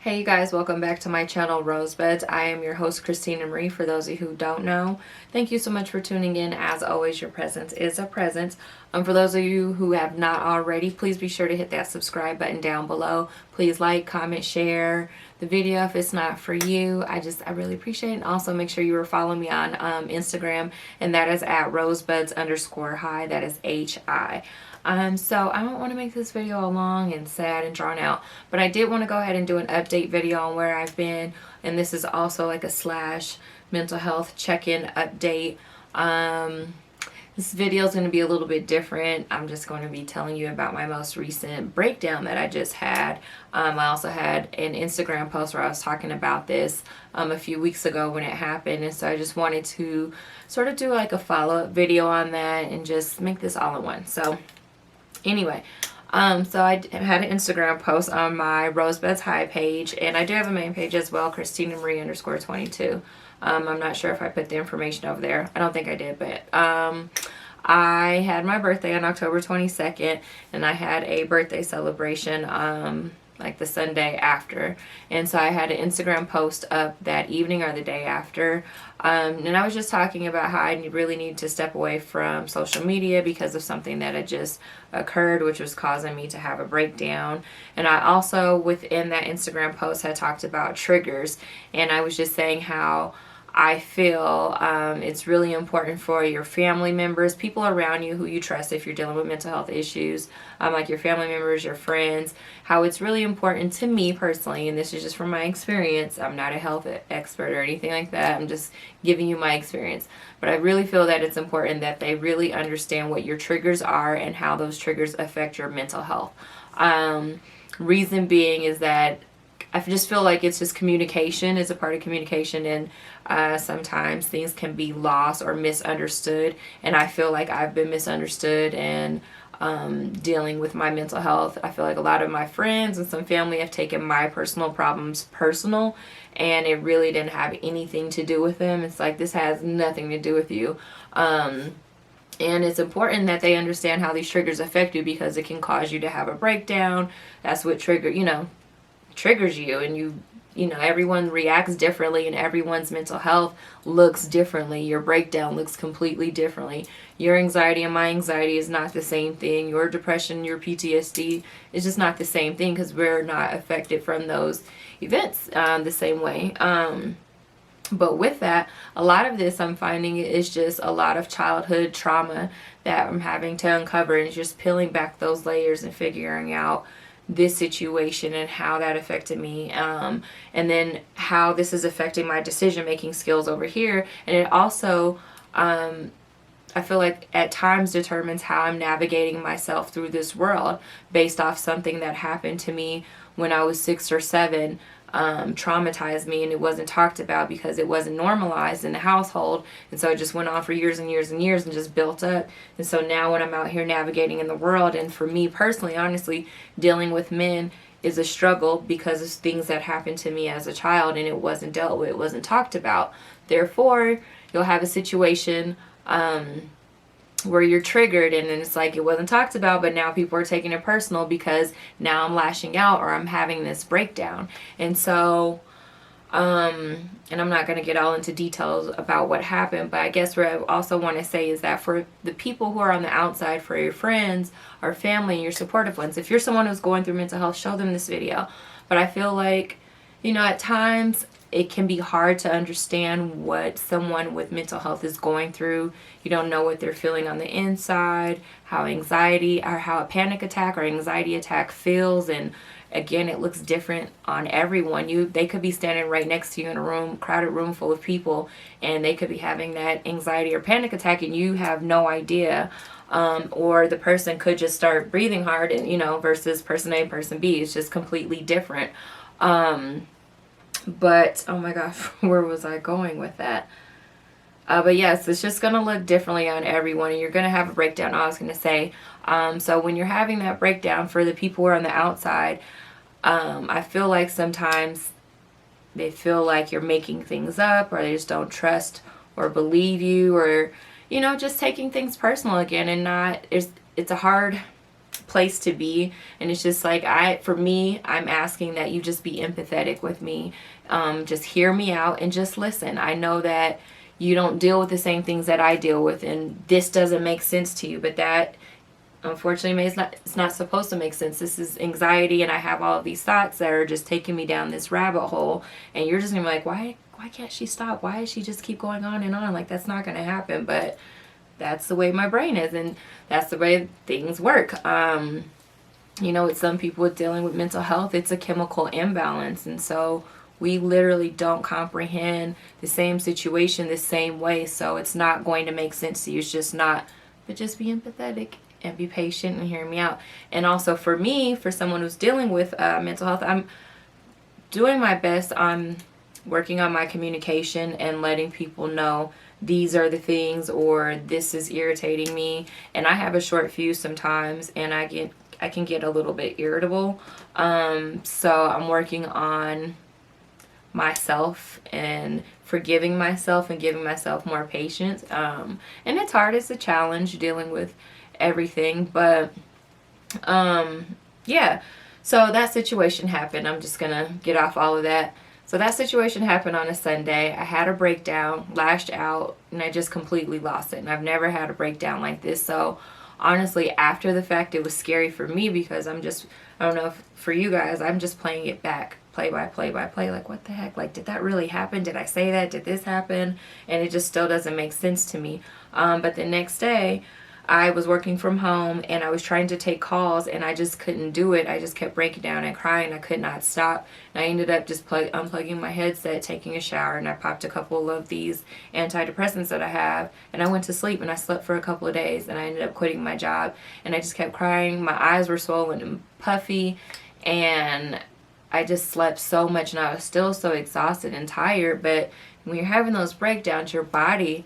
Hey you guys, welcome back to my channel Rosebuds. I am your host Christina Marie, for those of you who don't know. Thank you so much for tuning in. As always, your presence is a present. For those of you who have not already, please be sure to hit that subscribe button down below. Please like, comment, share the video if it's not for you. I really appreciate it. And also make sure you are following me on Instagram, and that is at rosebuds_hi. That is HI. So I don't want to make this video long and sad and drawn out, but I did want to go ahead and do an update video on where I've been, and this is also like a slash mental health check-in update. This video is going to be a little bit different. I'm just going to be telling you about my most recent breakdown that I just had. I also had an Instagram post where I was talking about this a few weeks ago when it happened, and so I just wanted to sort of do like a follow-up video on that and just make this all in one. So anyway, so I had an Instagram post on my Rosebuds High page, and I do have a main page as well, Christina Marie _22. I'm not sure if I put the information over there. I don't think I did, but I had my birthday on October 22nd, and I had a birthday celebration like the Sunday after, and so I had an Instagram post up that evening or the day after, and I was just talking about how I really need to step away from social media because of something that had just occurred, which was causing me to have a breakdown. And I also, within that Instagram post, had talked about triggers, and I was just saying how I feel it's really important for your family members, people around you who you trust if you're dealing with mental health issues, like your family members, your friends, how it's really important to me personally, and this is just from my experience. I'm not a health expert or anything like that. I'm just giving you my experience. But I really feel that it's important that they really understand what your triggers are and how those triggers affect your mental health. Reason being is that I just feel like it's just communication is a part of communication, and sometimes things can be lost or misunderstood, and I feel like I've been misunderstood and dealing with my mental health. I feel like a lot of my friends and some family have taken my personal problems personal, and it really didn't have anything to do with them. It's like, this has nothing to do with you. And it's important that they understand how these triggers affect you, because it can cause you to have a breakdown. That's what triggers you, and you know, everyone reacts differently, and everyone's mental health looks differently. Your breakdown looks completely differently. Your anxiety and my anxiety is not the same thing. Your depression, your PTSD is just not the same thing, because we're not affected from those events the same way. But with that, a lot of this I'm finding is just a lot of childhood trauma that I'm having to uncover, and just peeling back those layers and figuring out this situation and how that affected me, and then how this is affecting my decision-making skills over here. And it also, I feel like at times determines how I'm navigating myself through this world based off something that happened to me when I was 6 or 7. Traumatized me, and it wasn't talked about because it wasn't normalized in the household, and so it just went on for years and years and years and just built up. And so now when I'm out here navigating in the world, and for me personally, honestly, dealing with men is a struggle because of things that happened to me as a child, and it wasn't dealt with, it wasn't talked about. Therefore, you'll have a situation where you're triggered, and then it's like it wasn't talked about, but now people are taking it personal because now I'm lashing out or I'm having this breakdown. And so and I'm not going to get all into details about what happened, but I guess what I also want to say is that for the people who are on the outside, for your friends or family and your supportive ones, if you're someone who's going through mental health, show them this video. But I feel like, you know, at times it can be hard to understand what someone with mental health is going through. You don't know what they're feeling on the inside, how anxiety or how a panic attack or anxiety attack feels. And again, it looks different on everyone. They could be standing right next to you in a room, crowded room full of people, and they could be having that anxiety or panic attack, and you have no idea. Or the person could just start breathing hard, and, you know, versus person A and person B. It's just completely different. But oh my gosh, where was I going with that? But yes, it's just going to look differently on everyone, and you're going to have a breakdown, I was going to say. So when you're having that breakdown, for the people who are on the outside, I feel like sometimes they feel like you're making things up, or they just don't trust or believe you, or, you know, just taking things personal again. And not, it's a hard place to be. And it's just like, for me, I'm asking that you just be empathetic with me. Just hear me out and just listen. I know that you don't deal with the same things that I deal with, and this doesn't make sense to you, but that unfortunately it's not supposed to make sense. This is anxiety, and I have all of these thoughts that are just taking me down this rabbit hole, and you're just gonna be like, why can't she stop? Why does she just keep going on and on? Like, that's not gonna happen. But that's the way my brain is, and that's the way things work. You know, with some people with dealing with mental health, it's a chemical imbalance, and so we literally don't comprehend the same situation the same way, so it's not going to make sense to you. It's just not. But just be empathetic and be patient and hear me out. And also for me, for someone who's dealing with mental health, I'm doing my best. I'm working on my communication and letting people know these are the things, or this is irritating me. And I have a short fuse sometimes, and I can get a little bit irritable. So I'm working on myself and forgiving myself and giving myself more patience. And it's hard. It's a challenge dealing with everything. But yeah. So that situation happened. I'm just going to get off all of that. So that situation happened on a Sunday. I had a breakdown, lashed out, and I just completely lost it. And I've never had a breakdown like this. So honestly, after the fact, it was scary for me because I don't know if for you guys, I'm just playing it back, play by play. Like, what the heck? Like, did that really happen? Did I say that? Did this happen? And it just still doesn't make sense to me. But the next day, I was working from home, and I was trying to take calls, and I just couldn't do it. I just kept breaking down and crying. I could not stop. And I ended up just unplugging my headset, taking a shower, and I popped a couple of these antidepressants that I have, and I went to sleep, and I slept for a couple of days, and I ended up quitting my job, and I just kept crying. My eyes were swollen and puffy, and I just slept so much, and I was still so exhausted and tired. But when you're having those breakdowns, your body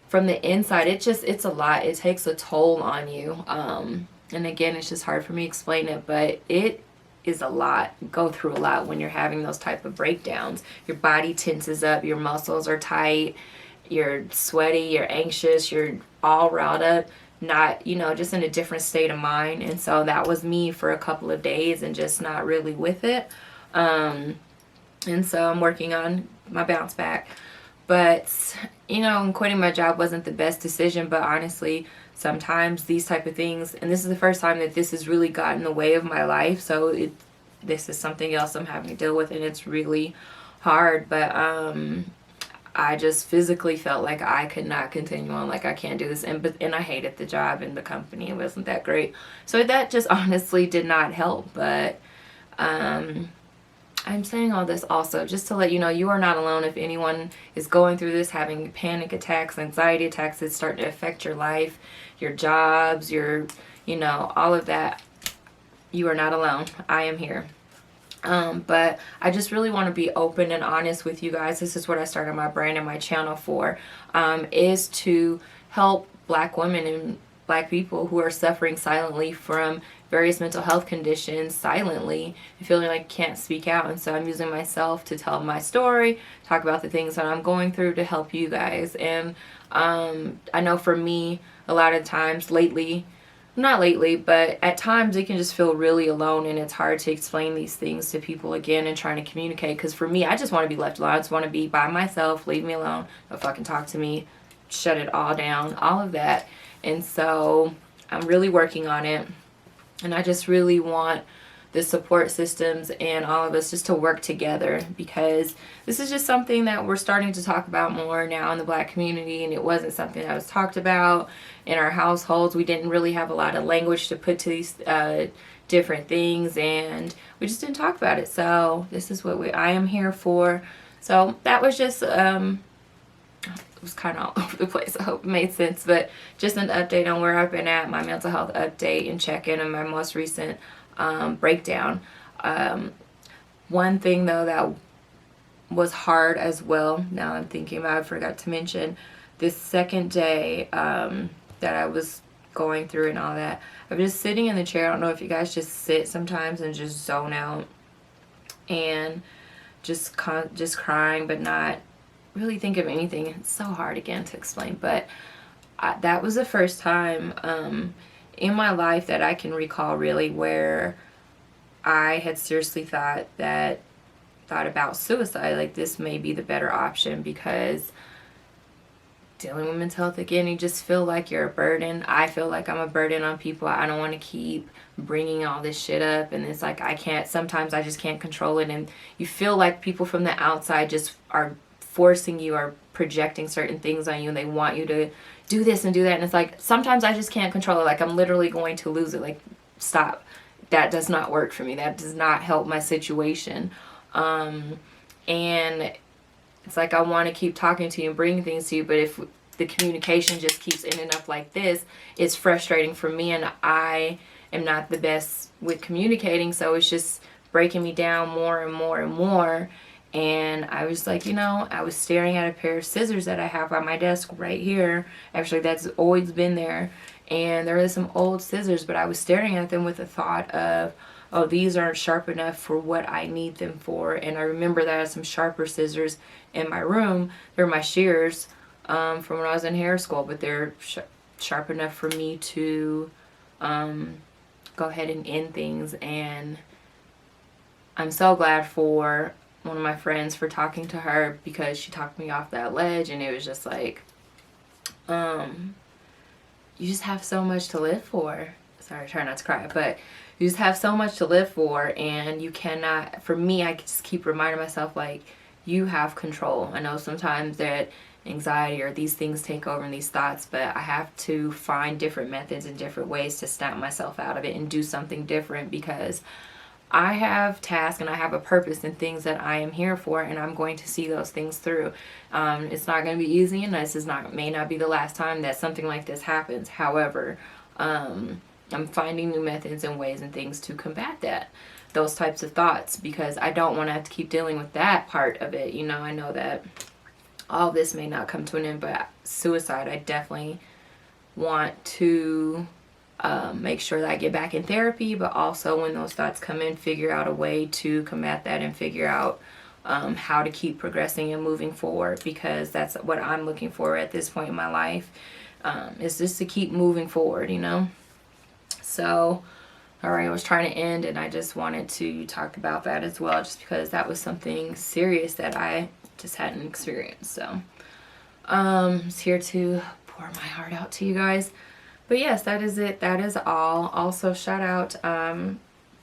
from the inside, it's a lot. It takes a toll on you. And again, it's just hard for me to explain it, but it is a lot. You go through a lot when you're having those type of breakdowns. Your body tenses up, your muscles are tight, you're sweaty, you're anxious, you're all riled up, not, just in a different state of mind. And so that was me for a couple of days and just not really with it. And so I'm working on my bounce back. But, quitting my job wasn't the best decision, but honestly, sometimes these type of things, and this is the first time that this has really gotten in the way of my life, so this is something else I'm having to deal with, and it's really hard. But I just physically felt like I could not continue on, like I can't do this, and I hated the job and the company. It wasn't that great, so that just honestly did not help. But I'm saying all this also just to let you know you are not alone. If anyone is going through this, having panic attacks, anxiety attacks, it's starting to affect your life, your jobs, your, all of that, you are not alone. I am here. But I just really want to be open and honest with you guys. This is what I started my brand and my channel for, is to help Black women and Black people who are suffering silently from various mental health conditions, silently, and feeling like can't speak out. And so I'm using myself to tell my story, talk about the things that I'm going through to help you guys. And I know for me, a lot of times not lately, but at times it can just feel really alone, and it's hard to explain these things to people again and trying to communicate. Because for me, I just want to be left alone. I just want to be by myself, leave me alone, don't fucking talk to me, shut it all down, all of that. And so I'm really working on it. And I just really want the support systems and all of us just to work together, because this is just something that we're starting to talk about more now in the Black community, and it wasn't something that was talked about in our households. We didn't really have a lot of language to put to these different things, and we just didn't talk about it. So this is what I am here for. So that was just it was kind of all over the place. I hope it made sense, but just an update on where I've been at, my mental health update and check-in, and my most recent breakdown. One thing though that was hard as well, now I'm thinking about, I forgot to mention, this second day that I was going through and all that, I'm just sitting in the chair. I don't know if you guys just sit sometimes and just zone out and just crying but not really think of anything. It's so hard again to explain, but that was the first time in my life that I can recall really where I had seriously thought about suicide. Like, this may be the better option, because dealing with mental health, again, you just feel like you're a burden. I feel like I'm a burden on people. I don't want to keep bringing all this shit up, and it's like sometimes I just can't control it, and you feel like people from the outside just are forcing you or projecting certain things on you, and they want you to do this and do that, and it's like sometimes I just can't control it. Like, I'm literally going to lose it. Like, stop. That does not work for me. That does not help my situation. And it's like, I want to keep talking to you and bringing things to you, but if the communication just keeps ending up like this, it's frustrating for me, and I am not the best with communicating, so it's just breaking me down more and more and more. And I was like, I was staring at a pair of scissors that I have on my desk right here. Actually, that's always been there. And there were some old scissors, but I was staring at them with the thought of, oh, these aren't sharp enough for what I need them for. And I remember that I had some sharper scissors in my room. They're my shears from when I was in hair school, but they're sharp enough for me to go ahead and end things. And I'm so glad for one of my friends for talking to her, because she talked me off that ledge, and it was just like, you just have so much to live for. Sorry, try not to cry, but you just have so much to live for, and you cannot, for me, I just keep reminding myself, like, you have control. I know sometimes that anxiety or these things take over and these thoughts, but I have to find different methods and different ways to snap myself out of it and do something different, because I have tasks and I have a purpose and things that I am here for, and I'm going to see those things through. It's not going to be easy, and this may not be the last time that something like this happens. However, I'm finding new methods and ways and things to combat those types of thoughts, because I don't want to have to keep dealing with that part of it. I know that all this may not come to an end, but suicide, I definitely want to make sure that I get back in therapy, but also when those thoughts come in, figure out a way to combat that and figure out how to keep progressing and moving forward, because that's what I'm looking for at this point in my life, is just to keep moving forward, So, alright, I was trying to end, and I just wanted to talk about that as well, just because that was something serious that I just hadn't experienced. So, I'm just here to pour my heart out to you guys. But yes, that is it. That is all. Also, shout out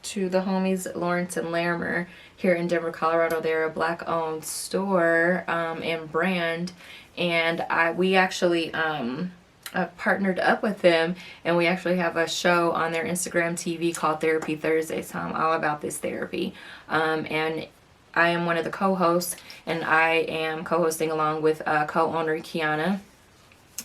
to the homies Lawrence and Larimer here in Denver, Colorado. They're a Black-owned store and brand, and we actually partnered up with them, and we actually have a show on their Instagram TV called Therapy Thursday. So I'm all about this therapy, and I am one of the co-hosts, and I am co-hosting along with co-owner Kiana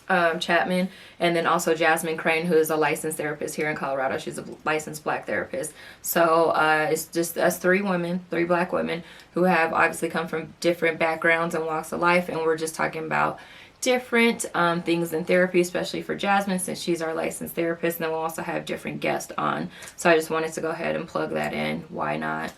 Chapman, and then also Jasmine Crane, who is a licensed therapist here in Colorado. She's a licensed Black therapist. So it's just us three Black women who have obviously come from different backgrounds and walks of life, and we're just talking about different things in therapy, especially for Jasmine, since she's our licensed therapist. And then we'll also have different guests on. So I just wanted to go ahead and plug that in. Why not?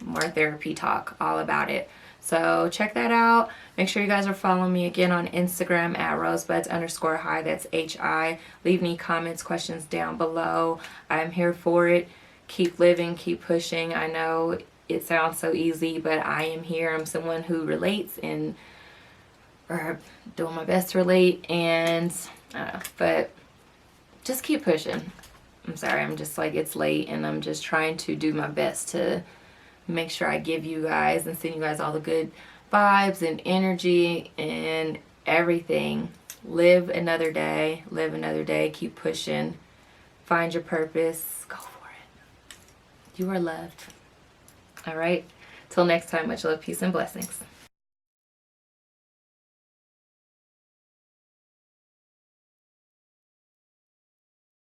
More therapy talk, all about it. So check that out. Make sure you guys are following me again on Instagram at rosebuds_hi. That's HI. Leave me comments, questions down below. I'm here for it. Keep living, keep pushing. I know it sounds so easy, but I am here. I'm someone who relates and or doing my best to relate, and but just keep pushing. I'm sorry, I'm just like, it's late, and I'm just trying to do my best to make sure I give you guys and send you guys all the good vibes and energy and everything. Live another day, keep pushing, find your purpose, go for it. You are loved. All right, till next time, much love, peace, and blessings.